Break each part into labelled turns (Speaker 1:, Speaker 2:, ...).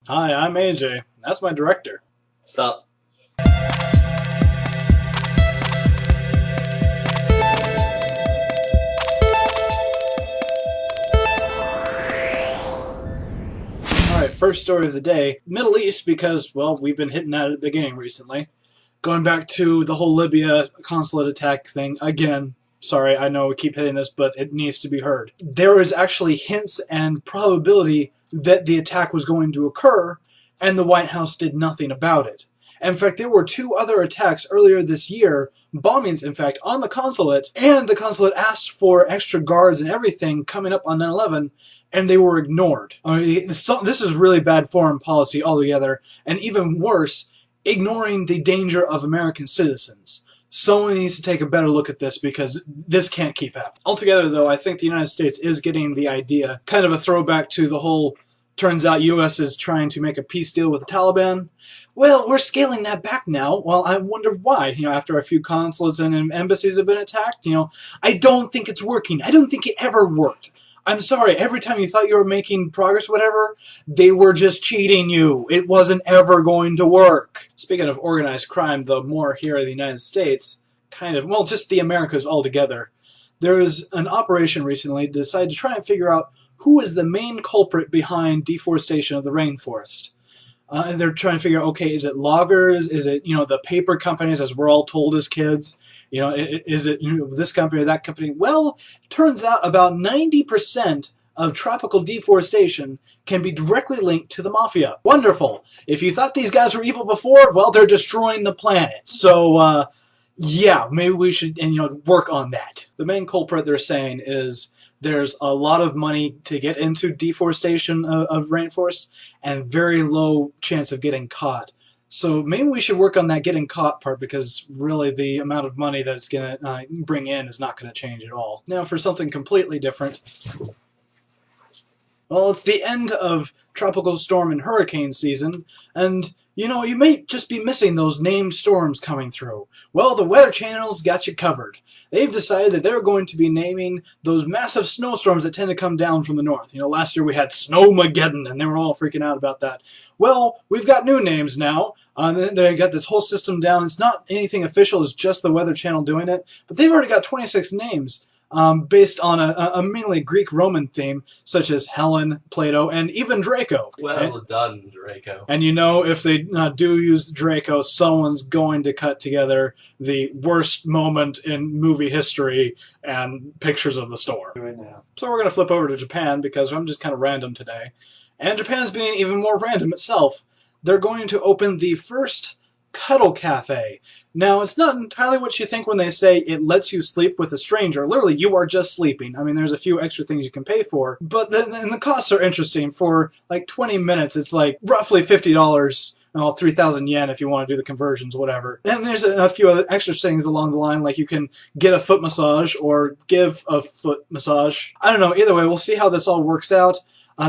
Speaker 1: Hi, I'm AJ. That's my director.
Speaker 2: Stop.
Speaker 1: Alright, first story of the day. Middle East because, well, we've been hitting that at the beginning recently. Going back to the whole Libya consulate attack thing again. Sorry, I know we keep hitting this, but it needs to be heard. There is actually hints and probability that the attack was going to occur, and the White House did nothing about it. In fact, there were 2 other attacks earlier this year, bombings, in fact, on the consulate, and the consulate asked for extra guards and everything coming up on 9/11, and they were ignored. This is really bad foreign policy altogether, and even worse, ignoring the danger of American citizens. Someone needs to take a better look at this because this can't keep happening. Altogether, though, I think the United States is getting the idea, kind of a throwback to the whole, turns out U.S. is trying to make a peace deal with the Taliban. Well, we're scaling that back now. Well, I wonder why. After a few consulates and embassies have been attacked, I don't think it's working. I don't think it ever worked. I'm sorry, every time you thought you were making progress, whatever, they were just cheating you. It wasn't ever going to work. Speaking of organized crime, though, more here in the United States, just the Americas altogether. There was an operation recently to decide to try and figure out who is the main culprit behind deforestation of the rainforest. And they're trying to figure out, okay, is it loggers? Is it, the paper companies, as we're all told as kids? Is it this company or that company? Well, turns out about 90% of tropical deforestation can be directly linked to the Mafia. Wonderful. If you thought these guys were evil before, well, they're destroying the planet. So, yeah, maybe we should work on that. The main culprit, they're saying, is there's a lot of money to get into deforestation of rainforests and very low chance of getting caught. So maybe we should work on that getting caught part, because really the amount of money that's going to bring in is not going to change at all. Now for something completely different. Well, it's the end of tropical storm and hurricane season, and you may just be missing those named storms coming through. Well, the Weather Channel's got you covered. They've decided that they're going to be naming those massive snowstorms that tend to come down from the north. Last year we had Snowmageddon, and they were all freaking out about that. Well, we've got new names now. They got this whole system down. It's not anything official. It's just the Weather Channel doing it. But they've already got 26 names based on a mainly Greek-Roman theme, such as Helen, Plato, and even Draco.
Speaker 2: Well done, Draco.
Speaker 1: And if they do use Draco, someone's going to cut together the worst moment in movie history and pictures of the storm.
Speaker 3: Right now.
Speaker 1: So we're going to flip over to Japan, because I'm just kind of random today. And Japan's being even more random itself. They're going to open the first Cuddle Cafe. Now, it's not entirely what you think when they say it lets you sleep with a stranger. Literally, you are just sleeping. I mean, there's a few extra things you can pay for, but the costs are interesting. For like 20 minutes, it's like roughly $50. 3,000 yen if you want to do the conversions, whatever. And there's a few other extra things along the line, like you can get a foot massage or give a foot massage. I don't know. Either way, we'll see how this all works out.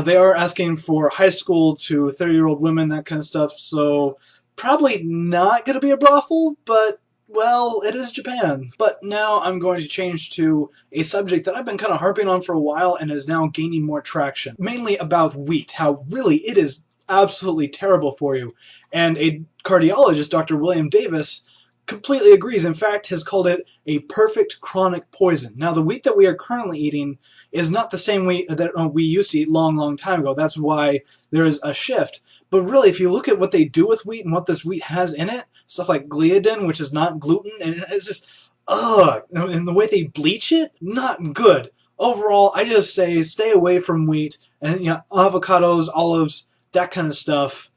Speaker 1: They are asking for high school to 30-year-old women, that kind of stuff, so probably not going to be a brothel, but, well, it is Japan. But now I'm going to change to a subject that I've been kind of harping on for a while and is now gaining more traction. Mainly about wheat, how really it is absolutely terrible for you. And a cardiologist, Dr. William Davis, completely agrees. In fact, has called it a perfect chronic poison. Now, the wheat that we are currently eating is not the same wheat that we used to eat long time ago. That's why there is a shift. But really, if you look at what they do with wheat and what this wheat has in it, stuff like gliadin, which is not gluten, and it's just, and the way they bleach it, not good. Overall, I just say stay away from wheat, and avocados, olives, that kind of stuff.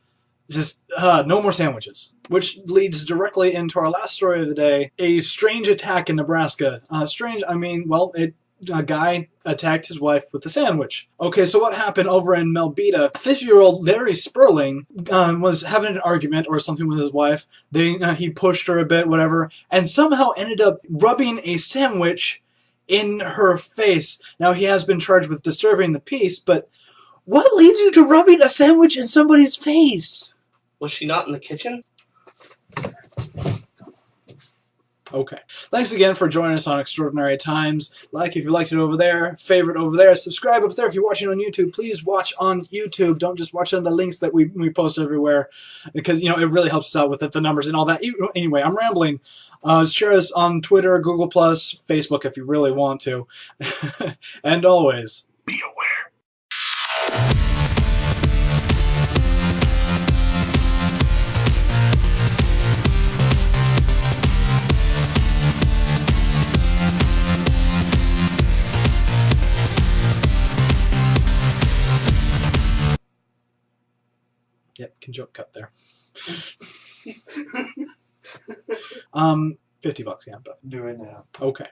Speaker 1: Just, no more sandwiches. Which leads directly into our last story of the day, a strange attack in Nebraska. Strange, I mean, well, a guy attacked his wife with a sandwich. Okay, so what happened over in Melbeta? 50-year-old Larry Sperling was having an argument or something with his wife. He pushed her a bit, whatever, and somehow ended up rubbing a sandwich in her face. Now, he has been charged with disturbing the peace, but what leads you to rubbing a sandwich in somebody's face?
Speaker 2: Was she not in the kitchen?
Speaker 1: Okay. Thanks again for joining us on Extraordinary Times. Like if you liked it over there, favorite over there, subscribe up there. If you're watching on YouTube, please watch on YouTube. Don't just watch on the links that we post everywhere, because it really helps us out with the numbers and all that. Anyway, I'm rambling. Share us on Twitter, Google+, Facebook if you really want to. And always, be aware. Yep, can joke cut there. $50, yeah.
Speaker 3: Do it now.
Speaker 1: Okay.